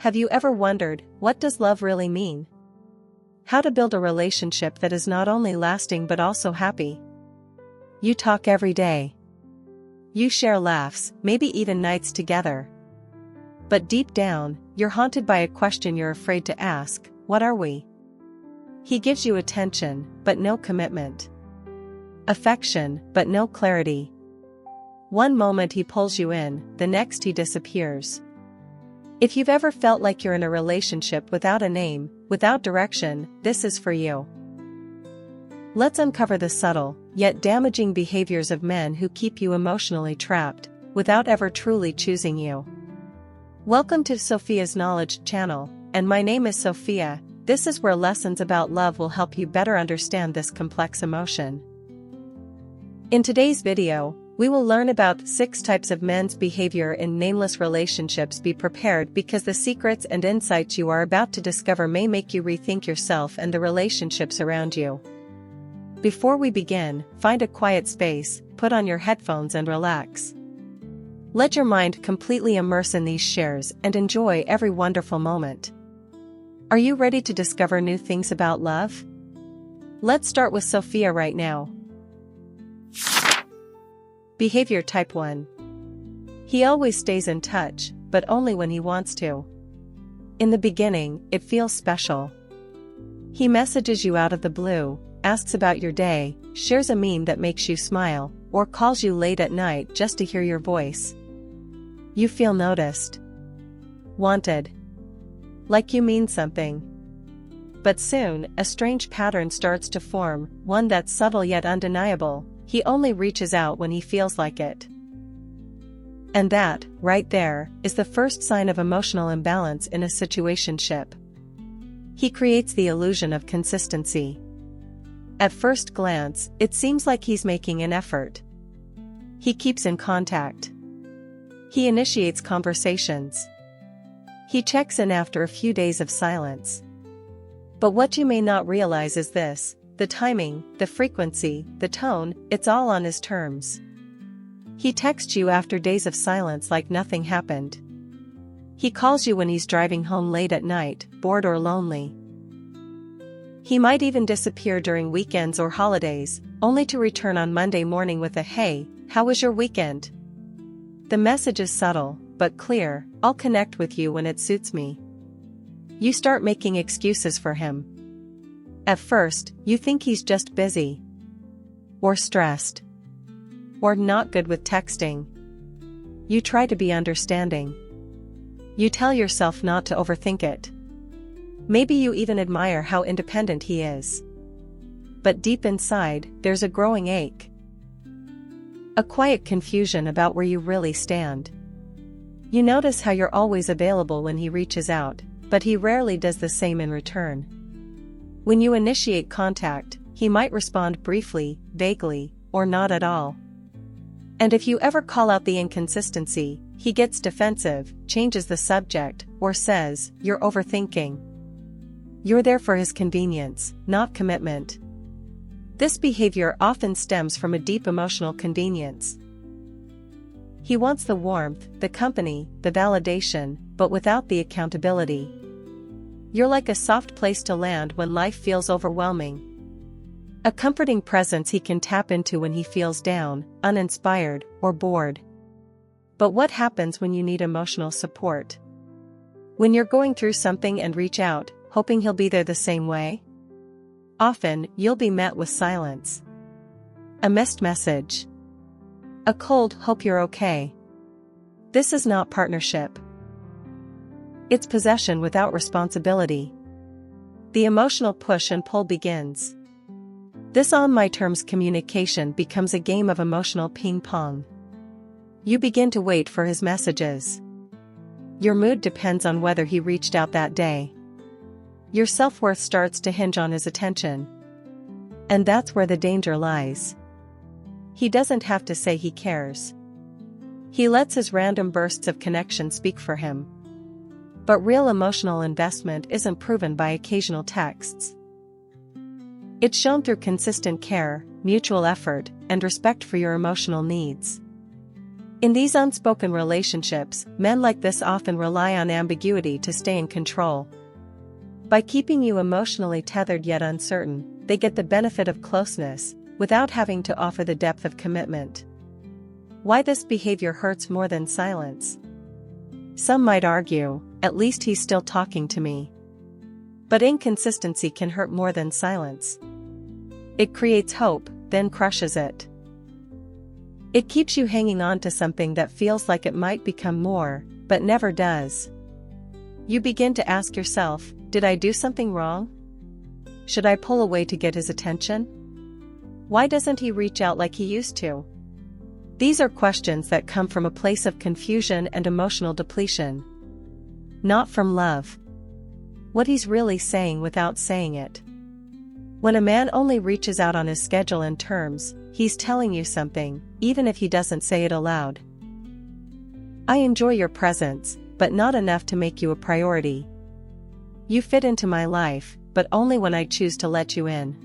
Have you ever wondered, what does love really mean? How to build a relationship that is not only lasting but also happy? You talk every day. You share laughs, maybe even nights together. But deep down, you're haunted by a question you're afraid to ask: what are we? He gives you attention, but no commitment. Affection, but no clarity. One moment he pulls you in, the next he disappears. If you've ever felt like you're in a relationship without a name, without direction, this is for you. Let's uncover the subtle, yet damaging behaviors of men who keep you emotionally trapped, without ever truly choosing you. Welcome to Sophia's Knowledge channel, and my name is Sophia. This is where lessons about love will help you better understand this complex emotion. In today's video, we will learn about 6 types of men's behavior in nameless relationships. Be prepared, because the secrets and insights you are about to discover may make you rethink yourself and the relationships around you. Before we begin, find a quiet space, put on your headphones and relax. Let your mind completely immerse in these shares and enjoy every wonderful moment. Are you ready to discover new things about love? Let's start with Sophia right now. Behavior type 1. He always stays in touch, but only when he wants to. In the beginning, it feels special. He messages you out of the blue, asks about your day, shares a meme that makes you smile, or calls you late at night just to hear your voice. You feel noticed. Wanted. Like you mean something. But soon, a strange pattern starts to form, one that's subtle yet undeniable. He only reaches out when he feels like it. And that, right there, is the first sign of emotional imbalance in a situationship. He creates the illusion of consistency. At first glance, it seems like he's making an effort. He keeps in contact. He initiates conversations. He checks in after a few days of silence. But what you may not realize is this: the timing, the frequency, the tone, it's all on his terms. He texts you after days of silence like nothing happened. He calls you when he's driving home late at night, bored or lonely. He might even disappear during weekends or holidays, only to return on Monday morning with a "Hey, how was your weekend?" The message is subtle, but clear: I'll connect with you when it suits me. You start making excuses for him. At first, you think he's just busy, or stressed, or not good with texting. You try to be understanding. You tell yourself not to overthink it. Maybe you even admire how independent he is. But deep inside, there's a growing ache. A quiet confusion about where you really stand. You notice how you're always available when he reaches out, but he rarely does the same in return. When you initiate contact, he might respond briefly, vaguely, or not at all. And if you ever call out the inconsistency, he gets defensive, changes the subject, or says, "You're overthinking." You're there for his convenience, not commitment. This behavior often stems from a deep emotional convenience. He wants the warmth, the company, the validation, but without the accountability. You're like a soft place to land when life feels overwhelming. A comforting presence he can tap into when he feels down, uninspired, or bored. But what happens when you need emotional support? When you're going through something and reach out, hoping he'll be there the same way? Often, you'll be met with silence. A missed message. A cold "hope you're okay." This is not partnership. It's possession without responsibility. The emotional push and pull begins. This on-my-terms communication becomes a game of emotional ping-pong. You begin to wait for his messages. Your mood depends on whether he reached out that day. Your self-worth starts to hinge on his attention. And that's where the danger lies. He doesn't have to say he cares. He lets his random bursts of connection speak for him. But real emotional investment isn't proven by occasional texts. It's shown through consistent care, mutual effort, and respect for your emotional needs. In these unspoken relationships, men like this often rely on ambiguity to stay in control. By keeping you emotionally tethered yet uncertain, they get the benefit of closeness, without having to offer the depth of commitment. Why this behavior hurts more than silence? Some might argue, at least he's still talking to me. But inconsistency can hurt more than silence. It creates hope, then crushes it. It keeps you hanging on to something that feels like it might become more, but never does. You begin to ask yourself, did I do something wrong? Should I pull away to get his attention? Why doesn't he reach out like he used to? These are questions that come from a place of confusion and emotional depletion. Not from love. What he's really saying without saying it. When a man only reaches out on his schedule and terms, he's telling you something, even if he doesn't say it aloud. I enjoy your presence, but not enough to make you a priority. You fit into my life, but only when I choose to let you in.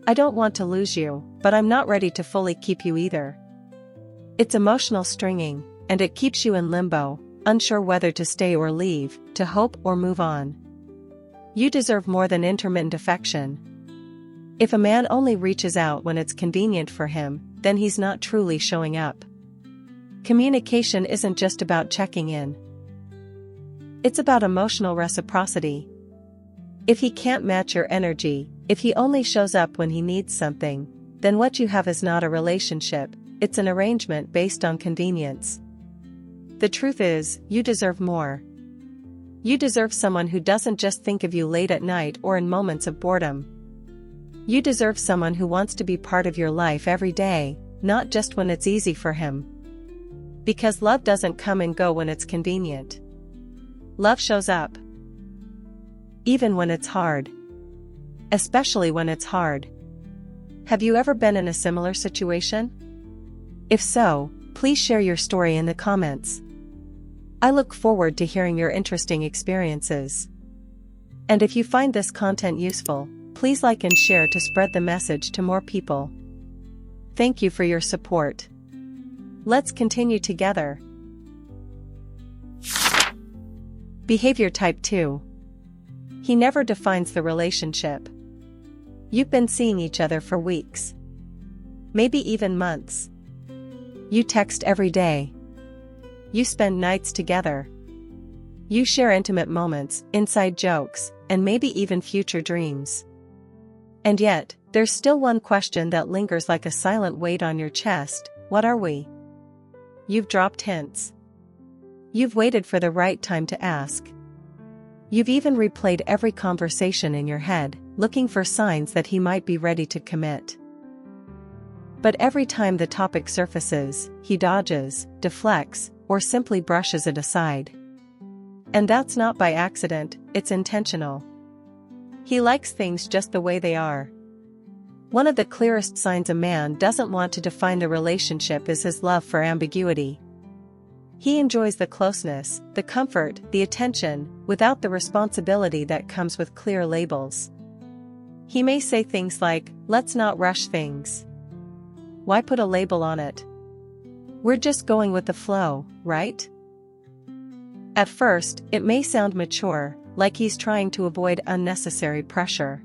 I don't want to lose you, but I'm not ready to fully keep you either. It's emotional stringing, and it keeps you in limbo, unsure whether to stay or leave, to hope or move on. You deserve more than intermittent affection. If a man only reaches out when it's convenient for him, then he's not truly showing up. Communication isn't just about checking in. It's about emotional reciprocity. If he can't match your energy, if he only shows up when he needs something, then what you have is not a relationship, it's an arrangement based on convenience. The truth is, you deserve more. You deserve someone who doesn't just think of you late at night or in moments of boredom. You deserve someone who wants to be part of your life every day, not just when it's easy for him. Because love doesn't come and go when it's convenient. Love shows up. Even when it's hard. Especially when it's hard. Have you ever been in a similar situation? If so, please share your story in the comments. I look forward to hearing your interesting experiences. And if you find this content useful, please like and share to spread the message to more people. Thank you for your support. Let's continue together. Behavior type 2. He never defines the relationship. You've been seeing each other for weeks. Maybe even months. You text every day. You spend nights together. You share intimate moments, inside jokes, and maybe even future dreams. And yet, there's still one question that lingers like a silent weight on your chest: what are we? You've dropped hints. You've waited for the right time to ask. You've even replayed every conversation in your head, looking for signs that he might be ready to commit. But every time the topic surfaces, he dodges, deflects, or simply brushes it aside. And that's not by accident, it's intentional. He likes things just the way they are. One of the clearest signs a man doesn't want to define the relationship is his love for ambiguity. He enjoys the closeness, the comfort, the attention, without the responsibility that comes with clear labels. He may say things like, "Let's not rush things. Why put a label on it? We're just going with the flow, right?" At first, it may sound mature, like he's trying to avoid unnecessary pressure.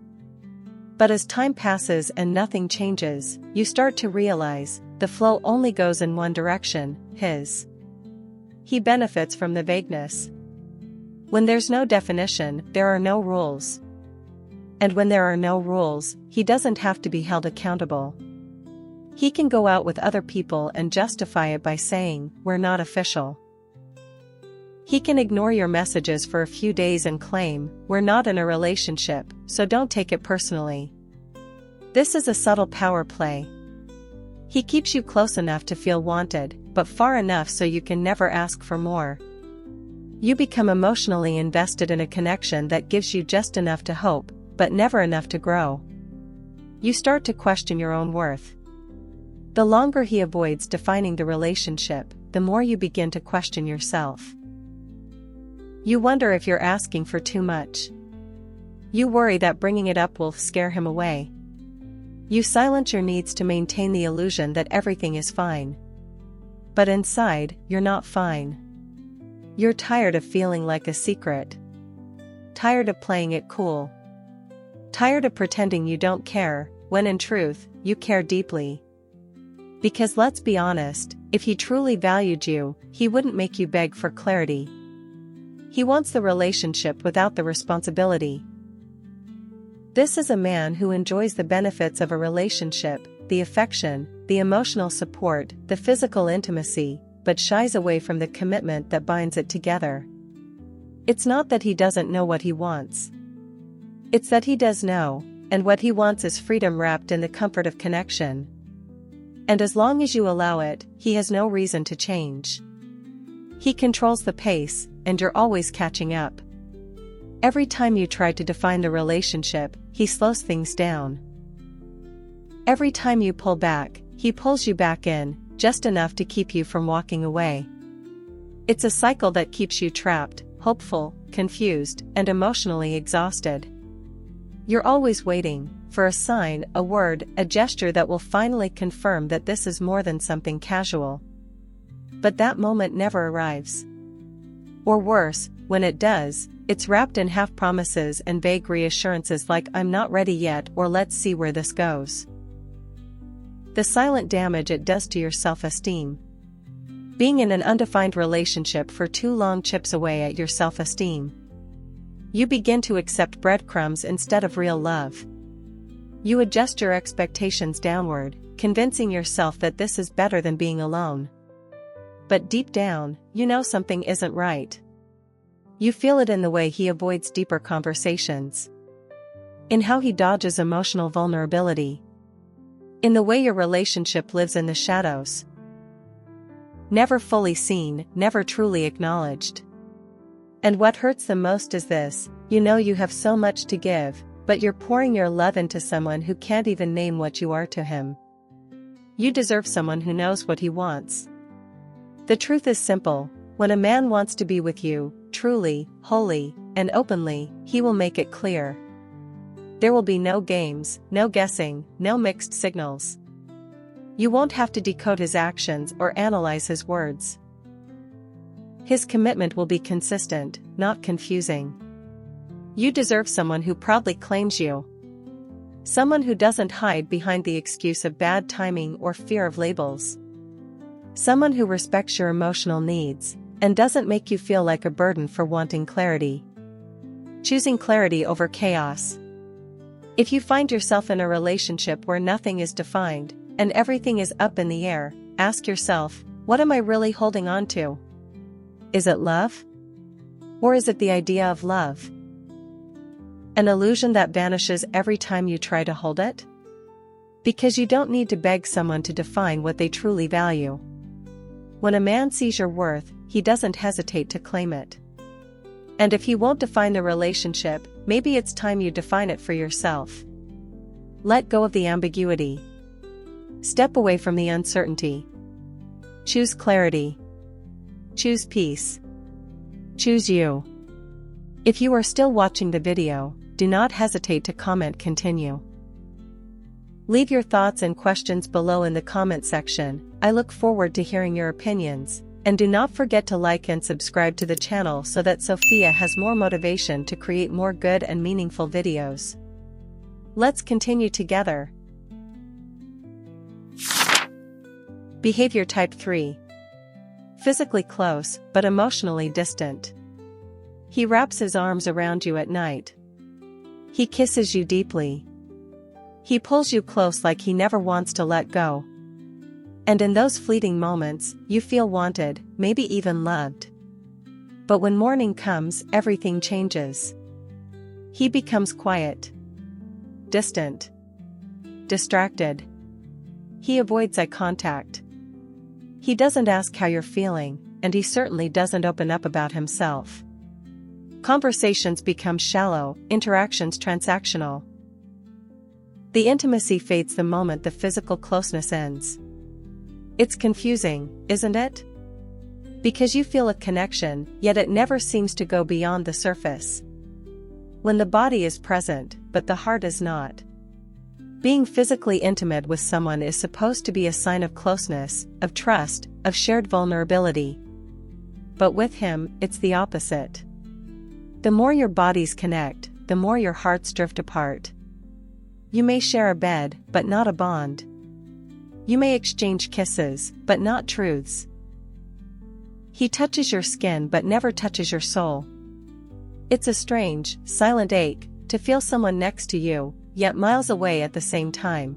But as time passes and nothing changes, you start to realize the flow only goes in one direction, his. He benefits from the vagueness. When there's no definition, there are no rules. And when there are no rules, he doesn't have to be held accountable. He can go out with other people and justify it by saying, "We're not official." He can ignore your messages for a few days and claim, "We're not in a relationship, so don't take it personally." This is a subtle power play. He keeps you close enough to feel wanted, but far enough so you can never ask for more. You become emotionally invested in a connection that gives you just enough to hope, but never enough to grow. You start to question your own worth. The longer he avoids defining the relationship, the more you begin to question yourself. You wonder if you're asking for too much. You worry that bringing it up will scare him away. You silence your needs to maintain the illusion that everything is fine. But inside, you're not fine. You're tired of feeling like a secret. Tired of playing it cool. Tired of pretending you don't care, when in truth, you care deeply. Because let's be honest, if he truly valued you, he wouldn't make you beg for clarity. He wants the relationship without the responsibility. This is a man who enjoys the benefits of a relationship, the affection, the emotional support, the physical intimacy, but shies away from the commitment that binds it together. It's not that he doesn't know what he wants. It's that he does know, and what he wants is freedom wrapped in the comfort of connection. And as long as you allow it, he has no reason to change. He controls the pace, and you're always catching up. Every time you try to define the relationship, he slows things down. Every time you pull back, he pulls you back in, just enough to keep you from walking away. It's a cycle that keeps you trapped, hopeful, confused, and emotionally exhausted. You're always waiting for a sign, a word, a gesture that will finally confirm that this is more than something casual. But that moment never arrives. Or worse, when it does, it's wrapped in half-promises and vague reassurances like "I'm not ready yet" or "let's see where this goes." The silent damage it does to your self-esteem. Being in an undefined relationship for too long chips away at your self-esteem. You begin to accept breadcrumbs instead of real love. You adjust your expectations downward, convincing yourself that this is better than being alone. But deep down, you know something isn't right. You feel it in the way he avoids deeper conversations. In how he dodges emotional vulnerability. In the way your relationship lives in the shadows. Never fully seen, never truly acknowledged. And what hurts the most is this: you know you have so much to give, but you're pouring your love into someone who can't even name what you are to him. You deserve someone who knows what he wants. The truth is simple: when a man wants to be with you, truly, wholly, and openly, he will make it clear. There will be no games, no guessing, no mixed signals. You won't have to decode his actions or analyze his words. His commitment will be consistent, not confusing. You deserve someone who proudly claims you. Someone who doesn't hide behind the excuse of bad timing or fear of labels. Someone who respects your emotional needs, and doesn't make you feel like a burden for wanting clarity. Choosing clarity over chaos. If you find yourself in a relationship where nothing is defined, and everything is up in the air, ask yourself, what am I really holding on to? Is it love? Or is it the idea of love? An illusion that vanishes every time you try to hold it? Because you don't need to beg someone to define what they truly value. When a man sees your worth, he doesn't hesitate to claim it. And if he won't define the relationship, maybe it's time you define it for yourself. Let go of the ambiguity. Step away from the uncertainty. Choose clarity. Choose peace. Choose you. If you are still watching the video, do not hesitate to comment "continue." Leave your thoughts and questions below in the comment section. I look forward to hearing your opinions, and do not forget to like and subscribe to the channel so that Sophia has more motivation to create more good and meaningful videos. Let's continue together. Behavior type 3. Physically close, but emotionally distant. He wraps his arms around you at night. He kisses you deeply. He pulls you close like he never wants to let go. And in those fleeting moments, you feel wanted, maybe even loved. But when morning comes, everything changes. He becomes quiet. Distant. Distracted. He avoids eye contact. He doesn't ask how you're feeling, and he certainly doesn't open up about himself. Conversations become shallow, interactions transactional. The intimacy fades the moment the physical closeness ends. It's confusing, isn't it? Because you feel a connection, yet it never seems to go beyond the surface. When the body is present, but the heart is not. Being physically intimate with someone is supposed to be a sign of closeness, of trust, of shared vulnerability. But with him, it's the opposite. The more your bodies connect, the more your hearts drift apart. You may share a bed, but not a bond. You may exchange kisses, but not truths. He touches your skin but never touches your soul. It's a strange, silent ache to feel someone next to you, yet miles away at the same time.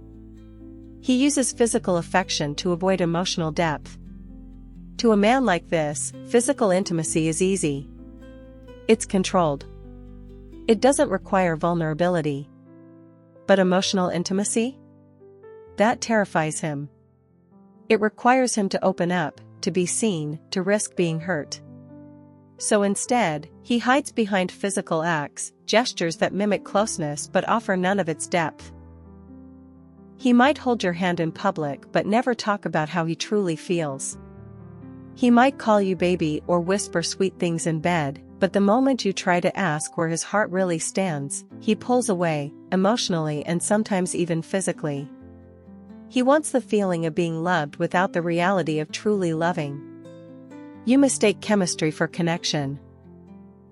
He uses physical affection to avoid emotional depth. To a man like this, physical intimacy is easy. It's controlled. It doesn't require vulnerability. But emotional intimacy? That terrifies him. It requires him to open up, to be seen, to risk being hurt. So instead, he hides behind physical acts, gestures that mimic closeness but offer none of its depth. He might hold your hand in public but never talk about how he truly feels. He might call you baby or whisper sweet things in bed, but the moment you try to ask where his heart really stands, he pulls away, emotionally and sometimes even physically. He wants the feeling of being loved without the reality of truly loving. You mistake chemistry for connection.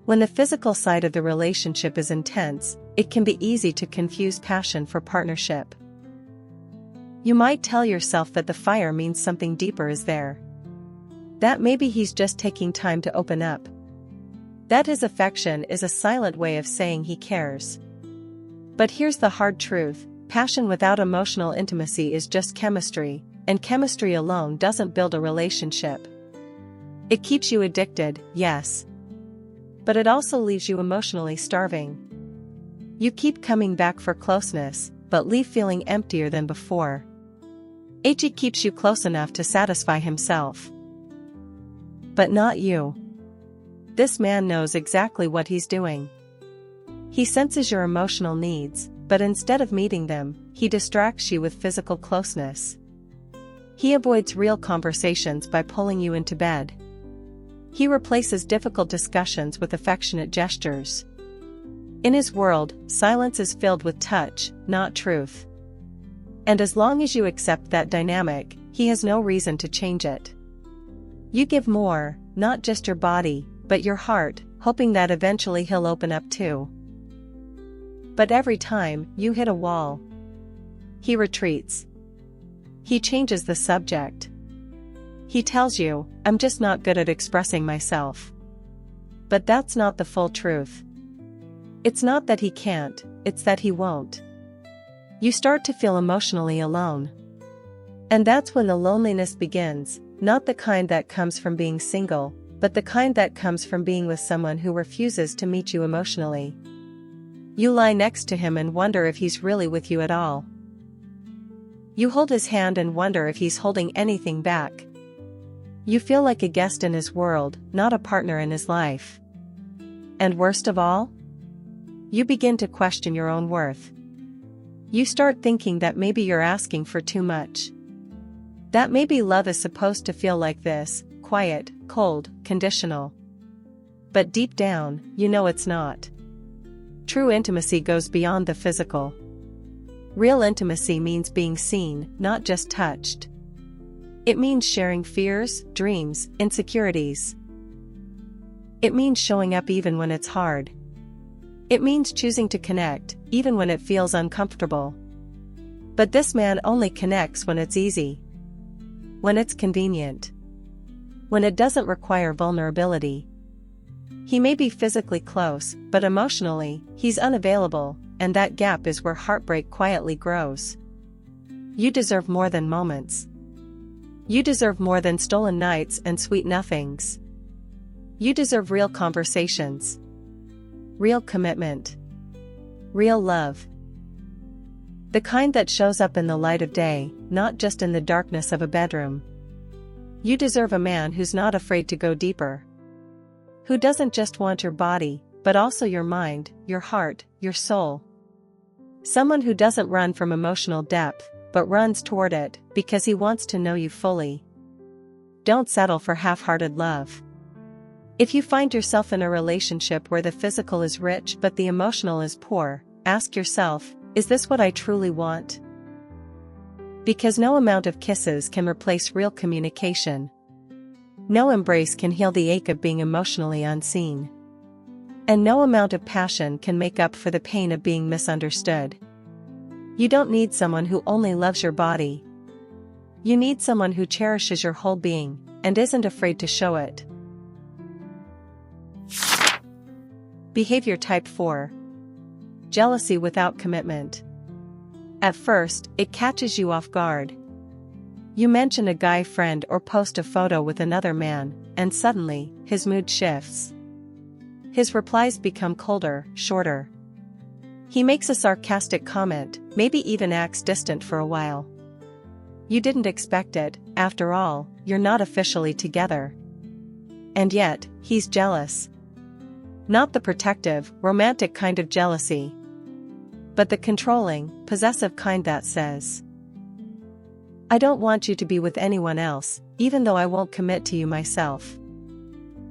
When the physical side of the relationship is intense, it can be easy to confuse passion for partnership. You might tell yourself that the fire means something deeper is there. That maybe he's just taking time to open up. That his affection is a silent way of saying he cares. But here's the hard truth: passion without emotional intimacy is just chemistry, and chemistry alone doesn't build a relationship. It keeps you addicted, yes. But it also leaves you emotionally starving. You keep coming back for closeness, but leave feeling emptier than before. He keeps you close enough to satisfy himself. But not you. This man knows exactly what he's doing. He senses your emotional needs, but instead of meeting them, he distracts you with physical closeness. He avoids real conversations by pulling you into bed. He replaces difficult discussions with affectionate gestures. In his world, silence is filled with touch, not truth. And as long as you accept that dynamic, he has no reason to change it. You give more, not just your body, but your heart, hoping that eventually he'll open up too. But every time, you hit a wall. He retreats. He changes the subject. He tells you, "I'm just not good at expressing myself." But that's not the full truth. It's not that he can't, it's that he won't. You start to feel emotionally alone. And that's when the loneliness begins, not the kind that comes from being single, but the kind that comes from being with someone who refuses to meet you emotionally. You lie next to him and wonder if he's really with you at all. You hold his hand and wonder if he's holding anything back. You feel like a guest in his world, not a partner in his life. And worst of all, you begin to question your own worth. You start thinking that maybe you're asking for too much. That maybe love is supposed to feel like this, quiet, cold, conditional. But deep down, you know it's not. True intimacy goes beyond the physical. Real intimacy means being seen, not just touched. It means sharing fears, dreams, insecurities. It means showing up even when it's hard. It means choosing to connect, even when it feels uncomfortable. But this man only connects when it's easy. When it's convenient. When it doesn't require vulnerability. He may be physically close, but emotionally, he's unavailable, and that gap is where heartbreak quietly grows. You deserve more than moments. You deserve more than stolen nights and sweet nothings. You deserve real conversations. Real commitment. Real love. The kind that shows up in the light of day, not just in the darkness of a bedroom. You deserve a man who's not afraid to go deeper. Who doesn't just want your body, but also your mind, your heart, your soul. Someone who doesn't run from emotional depth, but runs toward it, because he wants to know you fully. Don't settle for half-hearted love. If you find yourself in a relationship where the physical is rich but the emotional is poor, ask yourself, is this what I truly want? Because no amount of kisses can replace real communication. No embrace can heal the ache of being emotionally unseen. And no amount of passion can make up for the pain of being misunderstood. You don't need someone who only loves your body. You need someone who cherishes your whole being, and isn't afraid to show it. Behavior type 4. Jealousy without commitment. At first, it catches you off guard. You mention a guy friend or post a photo with another man, and suddenly, his mood shifts. His replies become colder, shorter. He makes a sarcastic comment, maybe even acts distant for a while. You didn't expect it, after all, you're not officially together. And yet, he's jealous. Not the protective, romantic kind of jealousy, but the controlling, possessive kind that says, I don't want you to be with anyone else, even though I won't commit to you myself.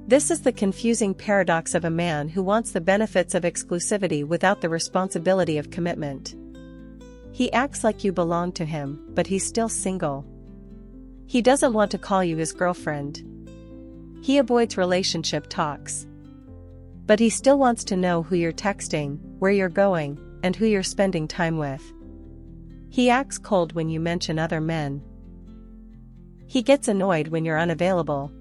This is the confusing paradox of a man who wants the benefits of exclusivity without the responsibility of commitment. He acts like you belong to him, but he's still single. He doesn't want to call you his girlfriend. He avoids relationship talks. But he still wants to know who you're texting, where you're going, and who you're spending time with. He acts cold when you mention other men. He gets annoyed when you're unavailable.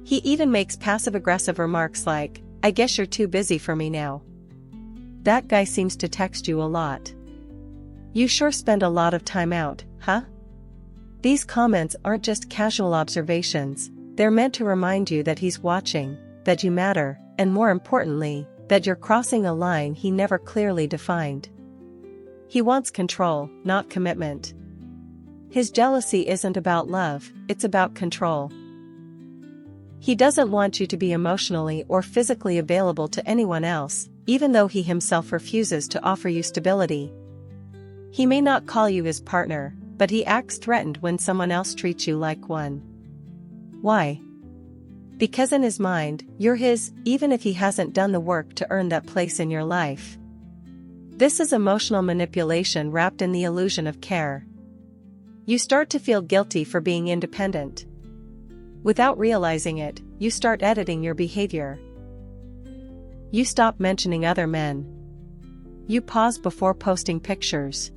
He even makes passive-aggressive remarks like, I guess you're too busy for me now. That guy seems to text you a lot. You sure spend a lot of time out, huh? These comments aren't just casual observations, they're meant to remind you that he's watching, that you matter, and more importantly, that you're crossing a line he never clearly defined. He wants control, not commitment. His jealousy isn't about love, it's about control. He doesn't want you to be emotionally or physically available to anyone else, even though he himself refuses to offer you stability. He may not call you his partner, but he acts threatened when someone else treats you like one. Why? Because in his mind, you're his, even if he hasn't done the work to earn that place in your life. This is emotional manipulation wrapped in the illusion of care. You start to feel guilty for being independent. Without realizing it, you start editing your behavior. You stop mentioning other men. You pause before posting pictures.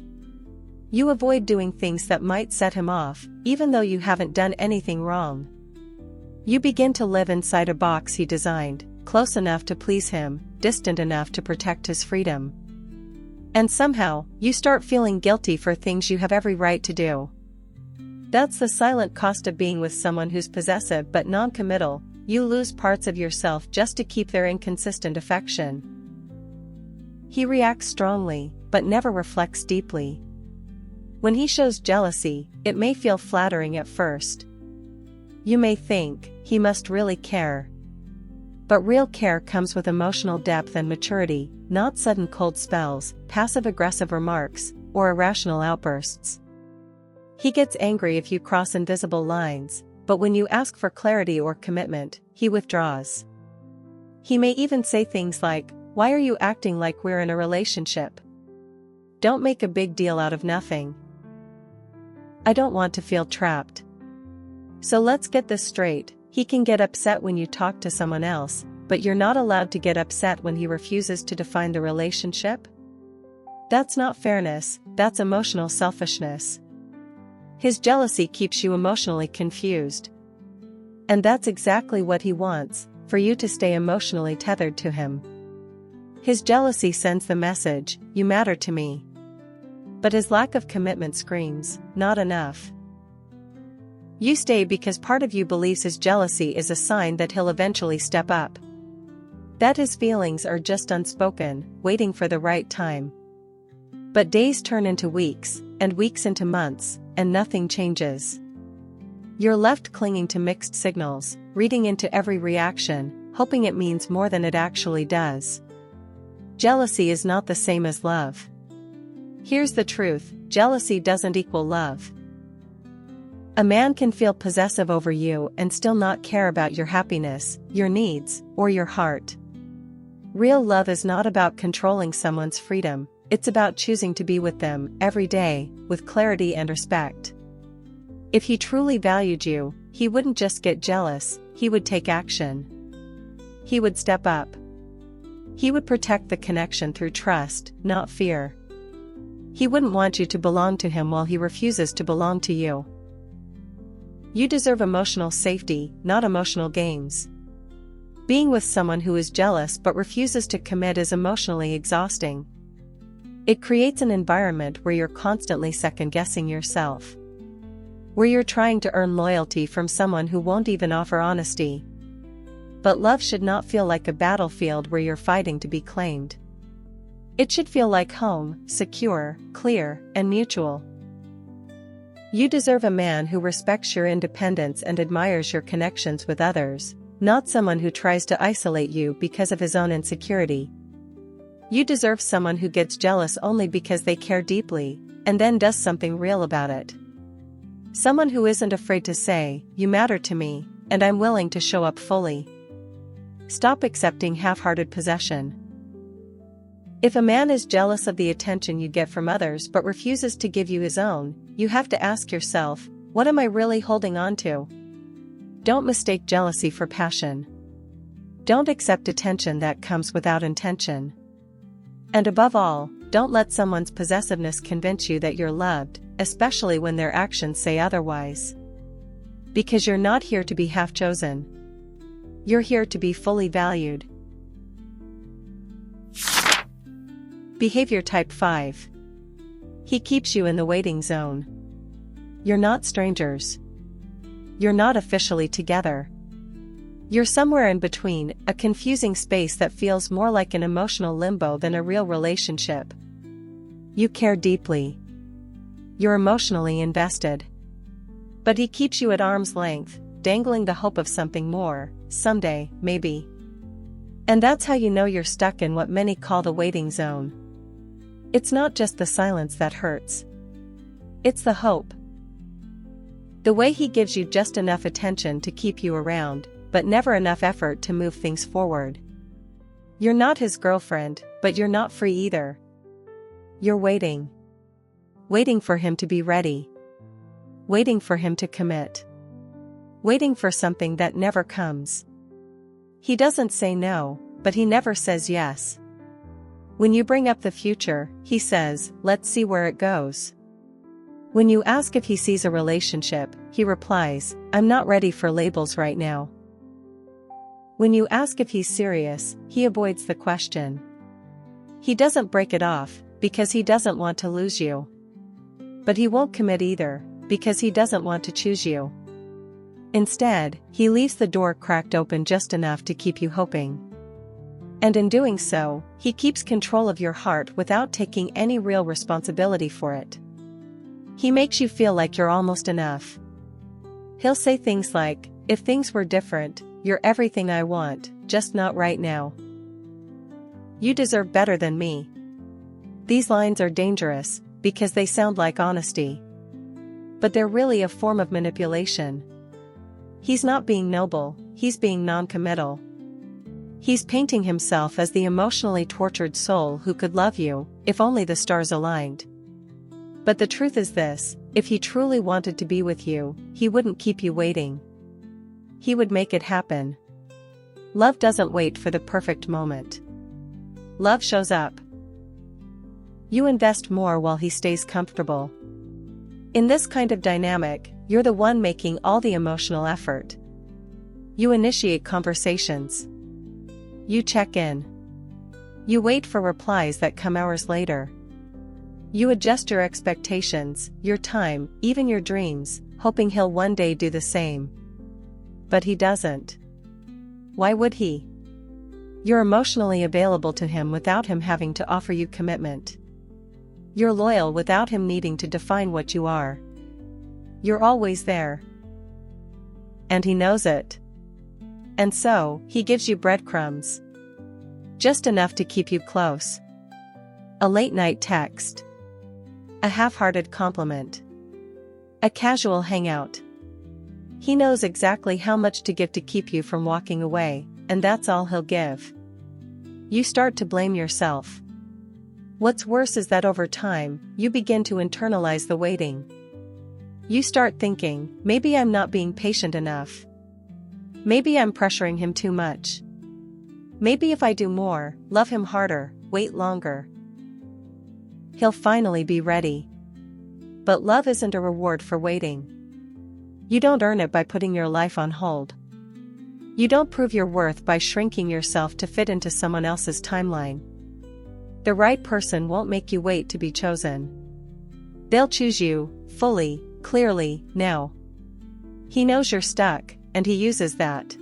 You avoid doing things that might set him off, even though you haven't done anything wrong. You begin to live inside a box he designed, close enough to please him, distant enough to protect his freedom. And somehow, you start feeling guilty for things you have every right to do. That's the silent cost of being with someone who's possessive but non-committal. You lose parts of yourself just to keep their inconsistent affection. He reacts strongly, but never reflects deeply. When he shows jealousy, it may feel flattering at first. You may think, he must really care. But real care comes with emotional depth and maturity, not sudden cold spells, passive-aggressive remarks, or irrational outbursts. He gets angry if you cross invisible lines, but when you ask for clarity or commitment, he withdraws. He may even say things like, "Why are you acting like we're in a relationship? Don't make a big deal out of nothing. I don't want to feel trapped." So let's get this straight, he can get upset when you talk to someone else, but you're not allowed to get upset when he refuses to define the relationship? That's not fairness, that's emotional selfishness. His jealousy keeps you emotionally confused. And that's exactly what he wants, for you to stay emotionally tethered to him. His jealousy sends the message, "You matter to me." But his lack of commitment screams, "Not enough." You stay because part of you believes his jealousy is a sign that he'll eventually step up. That his feelings are just unspoken, waiting for the right time. But days turn into weeks, and weeks into months, and nothing changes. You're left clinging to mixed signals, reading into every reaction, hoping it means more than it actually does. Jealousy is not the same as love. Here's the truth, jealousy doesn't equal love. A man can feel possessive over you and still not care about your happiness, your needs, or your heart. Real love is not about controlling someone's freedom, it's about choosing to be with them every day, with clarity and respect. If he truly valued you, he wouldn't just get jealous, he would take action. He would step up. He would protect the connection through trust, not fear. He wouldn't want you to belong to him while he refuses to belong to you. You deserve emotional safety, not emotional games. Being with someone who is jealous but refuses to commit is emotionally exhausting. It creates an environment where you're constantly second-guessing yourself. Where you're trying to earn loyalty from someone who won't even offer honesty. But love should not feel like a battlefield where you're fighting to be claimed. It should feel like home, secure, clear, and mutual. You deserve a man who respects your independence and admires your connections with others, not someone who tries to isolate you because of his own insecurity. You deserve someone who gets jealous only because they care deeply, and then does something real about it. Someone who isn't afraid to say, "You matter to me, and I'm willing to show up fully." Stop accepting half-hearted possession. If a man is jealous of the attention you get from others but refuses to give you his own, you have to ask yourself, what am I really holding on to? Don't mistake jealousy for passion. Don't accept attention that comes without intention. And above all, don't let someone's possessiveness convince you that you're loved, especially when their actions say otherwise. Because you're not here to be half-chosen. You're here to be fully valued. Behavior type 5. He keeps you in the waiting zone. You're not strangers. You're not officially together. You're somewhere in between, a confusing space that feels more like an emotional limbo than a real relationship. You care deeply. You're emotionally invested. But he keeps you at arm's length, dangling the hope of something more, someday, maybe. And that's how you know you're stuck in what many call the waiting zone. It's not just the silence that hurts. It's the hope. The way he gives you just enough attention to keep you around, but never enough effort to move things forward. You're not his girlfriend, but you're not free either. You're waiting. Waiting for him to be ready. Waiting for him to commit. Waiting for something that never comes. He doesn't say no, but he never says yes. When you bring up the future, he says, "Let's see where it goes." When you ask if he sees a relationship, he replies, "I'm not ready for labels right now." When you ask if he's serious, he avoids the question. He doesn't break it off, because he doesn't want to lose you. But he won't commit either, because he doesn't want to choose you. Instead, he leaves the door cracked open just enough to keep you hoping. And in doing so, he keeps control of your heart without taking any real responsibility for it. He makes you feel like you're almost enough. He'll say things like, "If things were different, you're everything I want, just not right now. You deserve better than me." These lines are dangerous, because they sound like honesty. But they're really a form of manipulation. He's not being noble, he's being non-committal. He's painting himself as the emotionally tortured soul who could love you, if only the stars aligned. But the truth is this, if he truly wanted to be with you, he wouldn't keep you waiting. He would make it happen. Love doesn't wait for the perfect moment. Love shows up. You invest more while he stays comfortable. In this kind of dynamic, you're the one making all the emotional effort. You initiate conversations. You check in. You wait for replies that come hours later. You adjust your expectations, your time, even your dreams, hoping he'll one day do the same. But he doesn't. Why would he? You're emotionally available to him without him having to offer you commitment. You're loyal without him needing to define what you are. You're always there. And he knows it. And so, he gives you breadcrumbs. Just enough to keep you close. A late-night text. A half-hearted compliment. A casual hangout. He knows exactly how much to give to keep you from walking away, and that's all he'll give. You start to blame yourself. What's worse is that over time, you begin to internalize the waiting. You start thinking, maybe I'm not being patient enough. Maybe I'm pressuring him too much. Maybe if I do more, love him harder, wait longer, he'll finally be ready. But love isn't a reward for waiting. You don't earn it by putting your life on hold. You don't prove your worth by shrinking yourself to fit into someone else's timeline. The right person won't make you wait to be chosen. They'll choose you, fully, clearly, now. He knows you're stuck, and he uses that.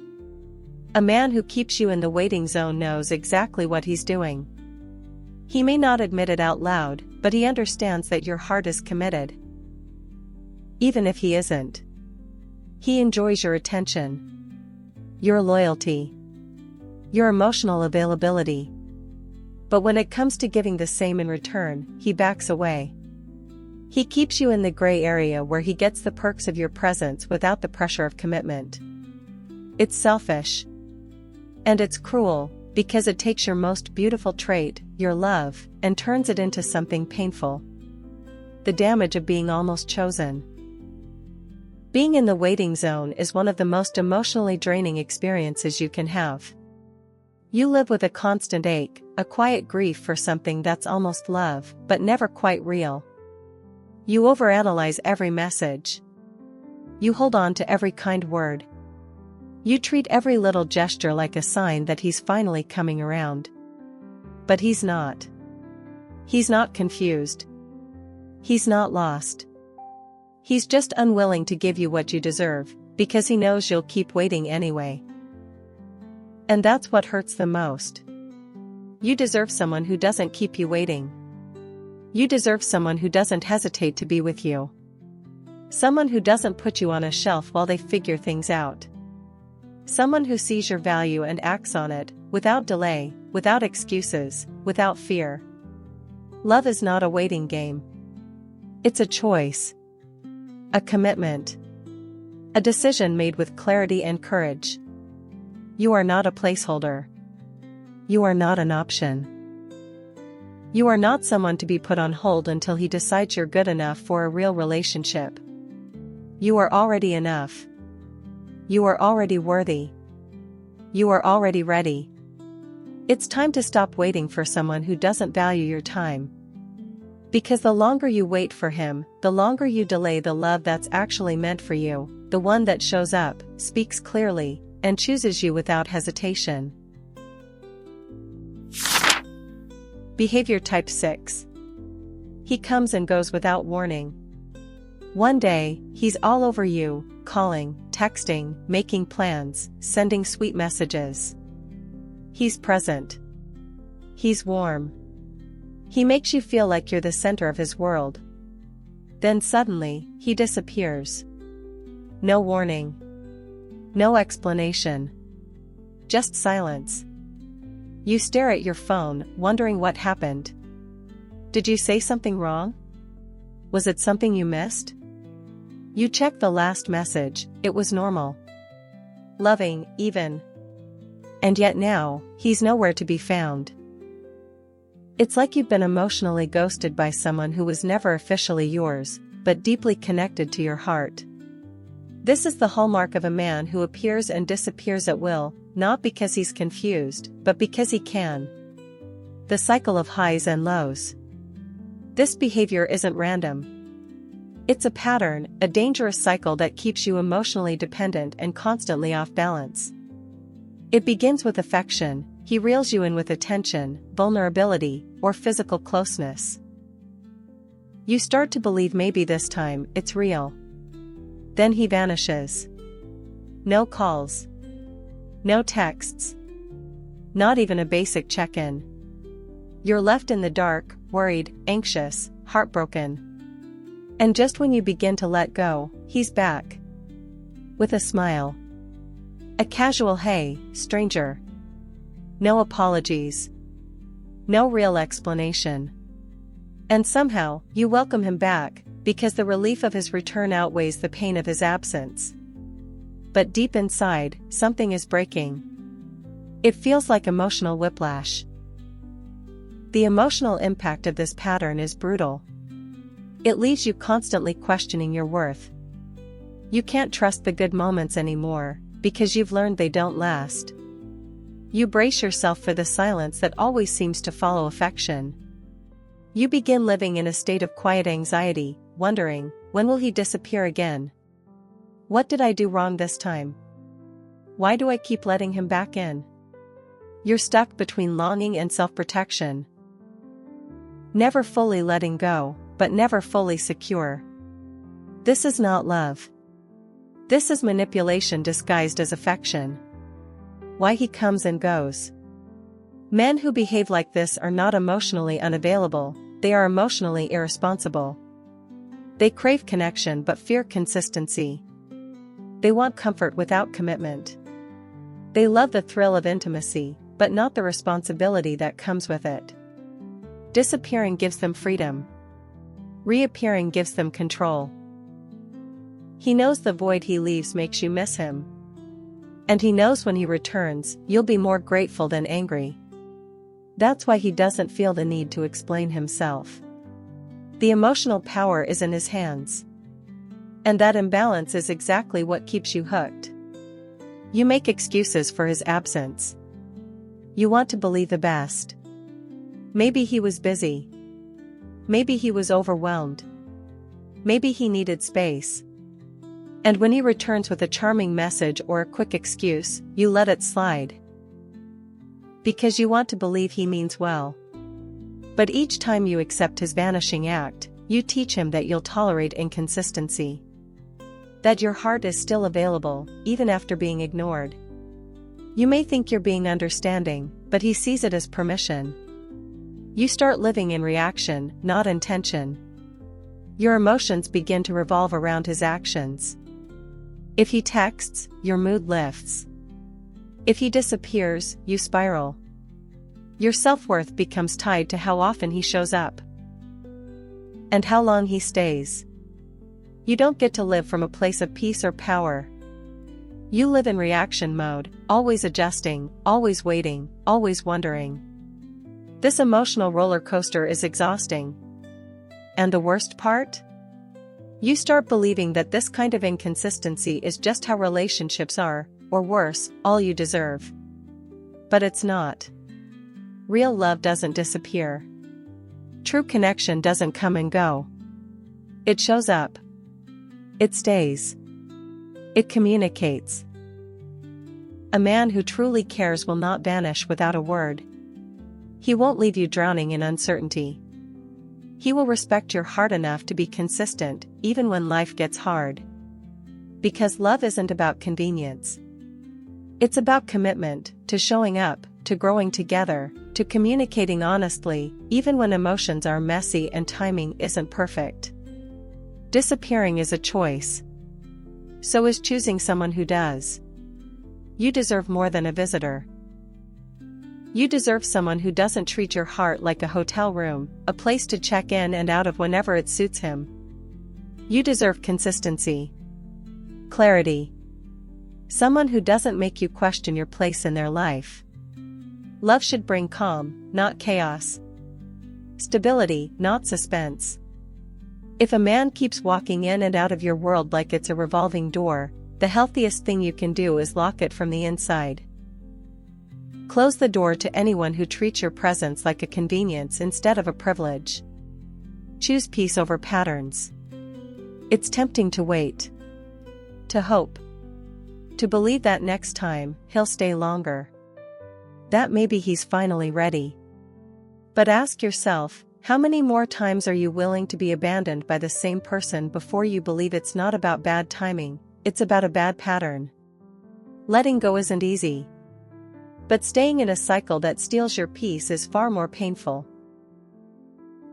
A man who keeps you in the waiting zone knows exactly what he's doing. He may not admit it out loud, but he understands that your heart is committed. Even if he isn't. He enjoys your attention, your loyalty, your emotional availability. But when it comes to giving the same in return, he backs away. He keeps you in the gray area where he gets the perks of your presence without the pressure of commitment. It's selfish. And it's cruel, because it takes your most beautiful trait, your love, and turns it into something painful. The damage of being almost chosen. Being in the waiting zone is one of the most emotionally draining experiences you can have. You live with a constant ache, a quiet grief for something that's almost love, but never quite real. You overanalyze every message. You hold on to every kind word. You treat every little gesture like a sign that he's finally coming around. But he's not. He's not confused. He's not lost. He's just unwilling to give you what you deserve, because he knows you'll keep waiting anyway. And that's what hurts the most. You deserve someone who doesn't keep you waiting. You deserve someone who doesn't hesitate to be with you. Someone who doesn't put you on a shelf while they figure things out. Someone who sees your value and acts on it, without delay, without excuses, without fear. Love is not a waiting game. It's a choice. A commitment. A decision made with clarity and courage. You are not a placeholder. You are not an option. You are not someone to be put on hold until he decides you're good enough for a real relationship. You are already enough. You are already worthy. You are already ready. It's time to stop waiting for someone who doesn't value your time. Because the longer you wait for him, the longer you delay the love that's actually meant for you, the one that shows up, speaks clearly, and chooses you without hesitation. Behavior type 6. He comes and goes without warning. One day, he's all over you, calling, texting, making plans, sending sweet messages. He's present. He's warm. He makes you feel like you're the center of his world. Then suddenly, he disappears. No warning. No explanation. Just silence. You stare at your phone, wondering what happened. Did you say something wrong? Was it something you missed? You check the last message, it was normal. Loving, even. And yet now, he's nowhere to be found. It's like you've been emotionally ghosted by someone who was never officially yours, but deeply connected to your heart. This is the hallmark of a man who appears and disappears at will, not because he's confused, but because he can. The cycle of highs and lows. This behavior isn't random. It's a pattern, a dangerous cycle that keeps you emotionally dependent and constantly off balance. It begins with affection. He reels you in with attention, vulnerability, or physical closeness. You start to believe maybe this time it's real. Then he vanishes. No calls. No texts. Not even a basic check-in. You're left in the dark, worried, anxious, heartbroken. And just when you begin to let go, he's back. With a smile. A casual "Hey, stranger." No apologies. No real explanation. And somehow, you welcome him back, because the relief of his return outweighs the pain of his absence. But deep inside, something is breaking. It feels like emotional whiplash. The emotional impact of this pattern is brutal. It leaves you constantly questioning your worth. You can't trust the good moments anymore, because you've learned they don't last. You brace yourself for the silence that always seems to follow affection. You begin living in a state of quiet anxiety, wondering, when will he disappear again? What did I do wrong this time? Why do I keep letting him back in? You're stuck between longing and self-protection. Never fully letting go, but never fully secure. This is not love. This is manipulation disguised as affection. Why he comes and goes. Men who behave like this are not emotionally unavailable, they are emotionally irresponsible. They crave connection but fear consistency. They want comfort without commitment. They love the thrill of intimacy, but not the responsibility that comes with it. Disappearing gives them freedom. Reappearing gives them control. He knows the void he leaves makes you miss him. And he knows when he returns, you'll be more grateful than angry. That's why he doesn't feel the need to explain himself. The emotional power is in his hands. And that imbalance is exactly what keeps you hooked. You make excuses for his absence. You want to believe the best. Maybe he was busy. Maybe he was overwhelmed. Maybe he needed space. And when he returns with a charming message or a quick excuse, you let it slide. Because you want to believe he means well. But each time you accept his vanishing act, you teach him that you'll tolerate inconsistency. That your heart is still available, even after being ignored. You may think you're being understanding, but he sees it as permission. You start living in reaction, not intention. Your emotions begin to revolve around his actions. If he texts, your mood lifts. If he disappears, you spiral. Your self-worth becomes tied to how often he shows up. And how long he stays. You don't get to live from a place of peace or power. You live in reaction mode, always adjusting, always waiting, always wondering. This emotional roller coaster is exhausting. And the worst part? You start believing that this kind of inconsistency is just how relationships are, or worse, all you deserve. But it's not. Real love doesn't disappear. True connection doesn't come and go. It shows up. It stays. It communicates. A man who truly cares will not vanish without a word. He won't leave you drowning in uncertainty. He will respect your heart enough to be consistent, even when life gets hard. Because love isn't about convenience. It's about commitment, to showing up, to growing together, to communicating honestly, even when emotions are messy and timing isn't perfect. Disappearing is a choice. So is choosing someone who does. You deserve more than a visitor. You deserve someone who doesn't treat your heart like a hotel room, a place to check in and out of whenever it suits him. You deserve consistency. Clarity. Someone who doesn't make you question your place in their life. Love should bring calm, not chaos. Stability, not suspense. If a man keeps walking in and out of your world like it's a revolving door, the healthiest thing you can do is lock it from the inside. Close the door to anyone who treats your presence like a convenience instead of a privilege. Choose peace over patterns. It's tempting to wait. To hope. To believe that next time, he'll stay longer. That maybe he's finally ready. But ask yourself, how many more times are you willing to be abandoned by the same person before you believe it's not about bad timing, it's about a bad pattern? Letting go isn't easy. But staying in a cycle that steals your peace is far more painful.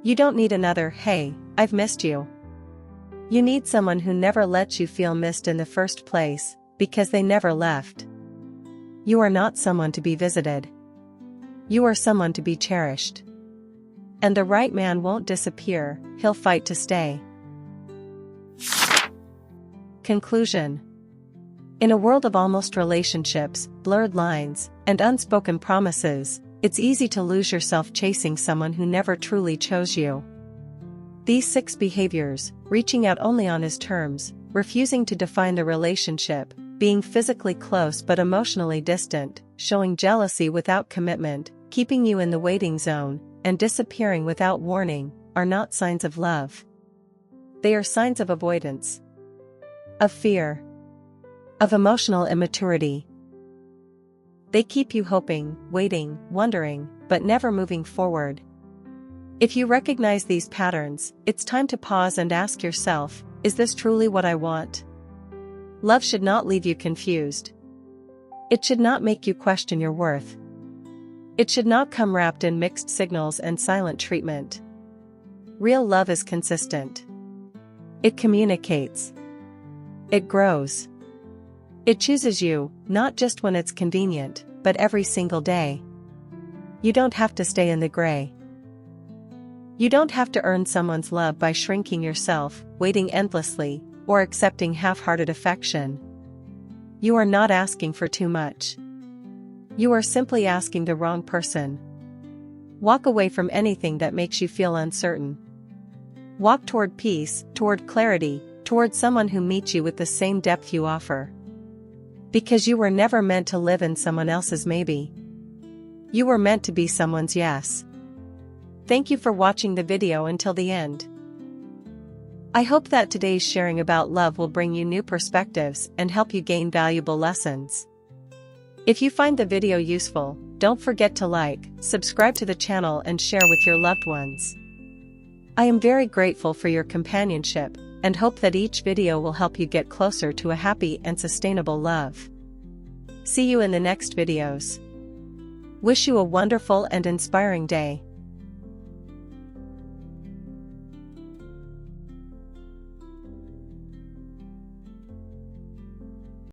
You don't need another, "Hey, I've missed you." You need someone who never lets you feel missed in the first place, because they never left. You are not someone to be visited. You are someone to be cherished. And the right man won't disappear, he'll fight to stay. Conclusion. In a world of almost relationships, blurred lines, and unspoken promises, it's easy to lose yourself chasing someone who never truly chose you. These 6 behaviors: reaching out only on his terms, refusing to define the relationship, being physically close but emotionally distant, showing jealousy without commitment, keeping you in the waiting zone, and disappearing without warning, are not signs of love. They are signs of avoidance, of fear, of emotional immaturity. They keep you hoping, waiting, wondering, but never moving forward. If you recognize these patterns, it's time to pause and ask yourself, is this truly what I want? Love should not leave you confused. It should not make you question your worth. It should not come wrapped in mixed signals and silent treatment. Real love is consistent. It communicates. It grows. It chooses you, not just when it's convenient, but every single day. You don't have to stay in the gray. You don't have to earn someone's love by shrinking yourself, waiting endlessly, or accepting half-hearted affection. You are not asking for too much. You are simply asking the wrong person. Walk away from anything that makes you feel uncertain. Walk toward peace, toward clarity, toward someone who meets you with the same depth you offer. Because you were never meant to live in someone else's maybe. You were meant to be someone's yes. Thank you for watching the video until the end. I hope that today's sharing about love will bring you new perspectives and help you gain valuable lessons. If you find the video useful, don't forget to like, subscribe to the channel and share with your loved ones. I am very grateful for your companionship, and hope that each video will help you get closer to a happy and sustainable love. See you in the next videos. Wish you a wonderful and inspiring day.